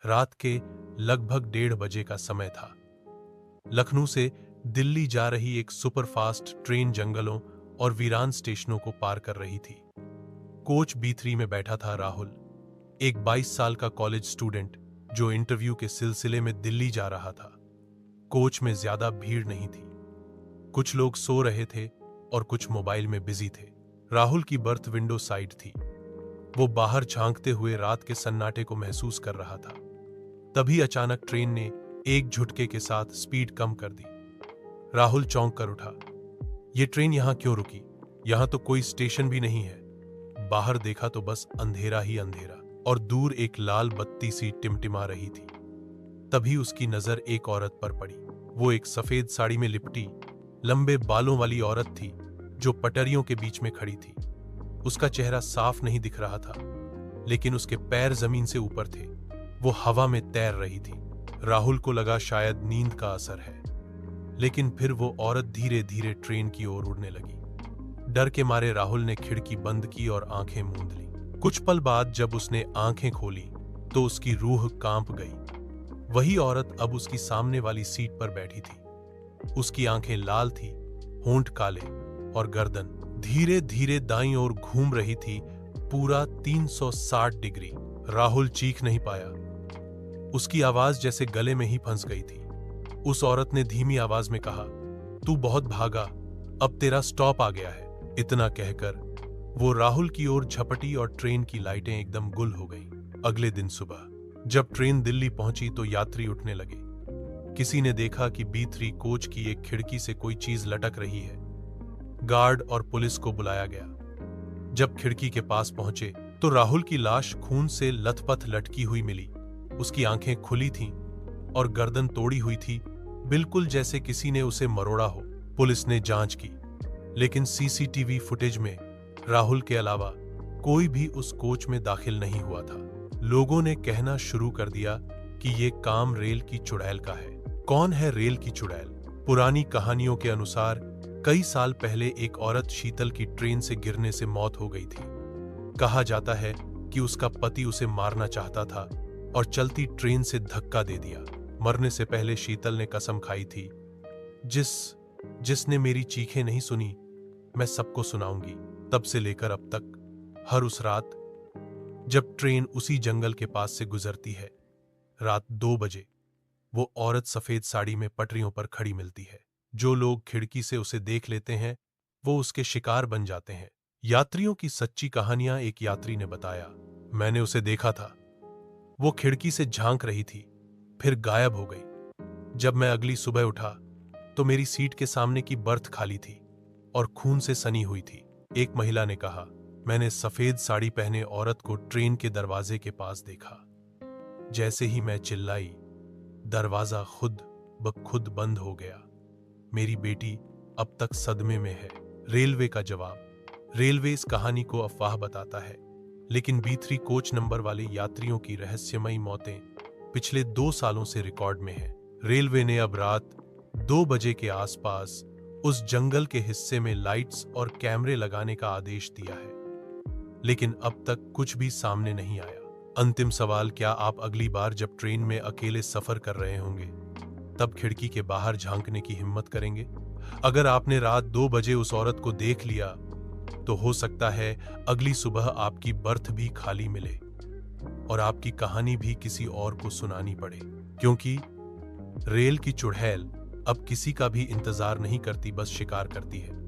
रात के लगभग 1:30 बजे का समय था। लखनऊ से दिल्ली जा रही एक सुपरफास्ट ट्रेन जंगलों और वीरान स्टेशनों को पार कर रही थी। कोच B3 में बैठा था राहुल, एक 22 साल का कॉलेज स्टूडेंट जो इंटरव्यू के सिलसिले में दिल्ली जा रहा था। कोच में ज्यादा भीड़ नहीं थी। कुछ लोग सो रहे थे और कुछ मोबाइल में बिजी थे। राहुल की बर्थ विंडो साइड थी। वो बाहर झांकते हुए रात के सन्नाटे को महसूस कर रहा था। तभी अचानक ट्रेन ने एक झटके के साथ स्पीड कम कर दी। राहुल चौंक कर उठा। ये ट्रेन यहां क्यों रुकी? यहां तो कोई स्टेशन भी नहीं है। बाहर देखा तो बस अंधेरा ही अंधेरा और दूर एक लाल बत्ती सी टिमटिमा रही थी। तभी उसकी नजर एक औरत पर पड़ी। वो एक सफेद साड़ी में लिपटी, लंबे बालों वाली औरत थी जो पटरियों के बीच में खड़ी थी। उसका चेहरा साफ नहीं दिख रहा था, लेकिन उसके पैर जमीन से ऊपर थे। वो हवा में तैर रही थी। राहुल को लगा शायद नींद का असर है, लेकिन फिर वो औरत धीरे धीरे ट्रेन की ओर उड़ने लगी। डर के मारे राहुल ने खिड़की बंद की और आंखें मूंद ली। कुछ पल बाद जब उसने आंखें खोली तो उसकी रूह कांप गई। वही औरत अब उसकी सामने वाली सीट पर बैठी थी। उसकी आंखें लाल थी, होंठ काले और गर्दन धीरे धीरे दाईं ओर घूम रही थी, पूरा 360 डिग्री। राहुल चीख नहीं पाया। उसकी आवाज जैसे गले में ही फंस गई थी। उस औरत ने धीमी आवाज में कहा, तू बहुत भागा, अब तेरा स्टॉप आ गया है। इतना कहकर वो राहुल की ओर झपटी और ट्रेन की लाइटें एकदम गुल हो गईं। अगले दिन सुबह जब ट्रेन दिल्ली पहुंची तो यात्री उठने लगे। किसी ने देखा कि B3 कोच की एक खिड़की से कोई चीज लटक रही है। गार्ड और पुलिस को बुलाया गया। जब खिड़की के पास पहुंचे तो राहुल की लाश खून से लथपथ लटकी हुई मिली। उसकी आंखें खुली थीं और गर्दन तोड़ी हुई थी, बिल्कुल जैसे किसी ने उसे मरोड़ा हो। पुलिस ने जांच की, लेकिन CCTV फुटेज में राहुल के अलावा कोई भी उस कोच में दाखिल नहीं हुआ था। लोगों ने कहना शुरू कर दिया कि ये काम रेल की चुड़ैल का है। कौन है रेल की चुड़ैल? पुरानी कहानियों के अनुसार कई साल पहले एक औरत शीतल की ट्रेन से गिरने से मौत हो गई थी। कहा जाता है कि उसका पति उसे मारना चाहता था और चलती ट्रेन से धक्का दे दिया। मरने से पहले शीतल ने कसम खाई थी, जिसने मेरी चीखें नहीं सुनी, मैं सबको सुनाऊंगी। तब से लेकर अब तक हर उस रात जब ट्रेन उसी जंगल के पास से गुजरती है, रात 2 बजे वो औरत सफेद साड़ी में पटरियों पर खड़ी मिलती है। जो लोग खिड़की से उसे देख लेते हैं वो उसके शिकार बन जाते हैं। यात्रियों की सच्ची कहानियां। एक यात्री ने बताया, मैंने उसे देखा था, वो खिड़की से झांक रही थी, फिर गायब हो गई। जब मैं अगली सुबह उठा तो मेरी सीट के सामने की बर्थ खाली थी और खून से सनी हुई थी। एक महिला ने कहा, मैंने सफेद साड़ी पहने औरत को ट्रेन के दरवाजे के पास देखा। जैसे ही मैं चिल्लाई, दरवाजा खुद ब खुद बंद हो गया। मेरी बेटी अब तक सदमे में है। रेलवे का जवाब। रेलवे इस कहानी को अफवाह बताता है, लेकिन B3 कोच नंबर वाले यात्रियों की रहस्यमयी मौतें पिछले 2 सालों से रिकॉर्ड में है। रेलवे ने अब रात 2 बजे के आसपास उस जंगल के हिस्से में लाइट्स और कैमरे लगाने का आदेश दिया है, लेकिन अब तक कुछ भी सामने नहीं आया। अंतिम सवाल, क्या आप अगली बार जब ट्रेन में अकेले सफर कर रहे होंगे तब खिड़की के बाहर झांकने की हिम्मत करेंगे? अगर आपने रात 2 बजे उस औरत को देख लिया तो हो सकता है अगली सुबह आपकी बर्थ भी खाली मिले और आपकी कहानी भी किसी और को सुनानी पड़े, क्योंकि रेल की चुड़ैल अब किसी का भी इंतजार नहीं करती, बस शिकार करती है।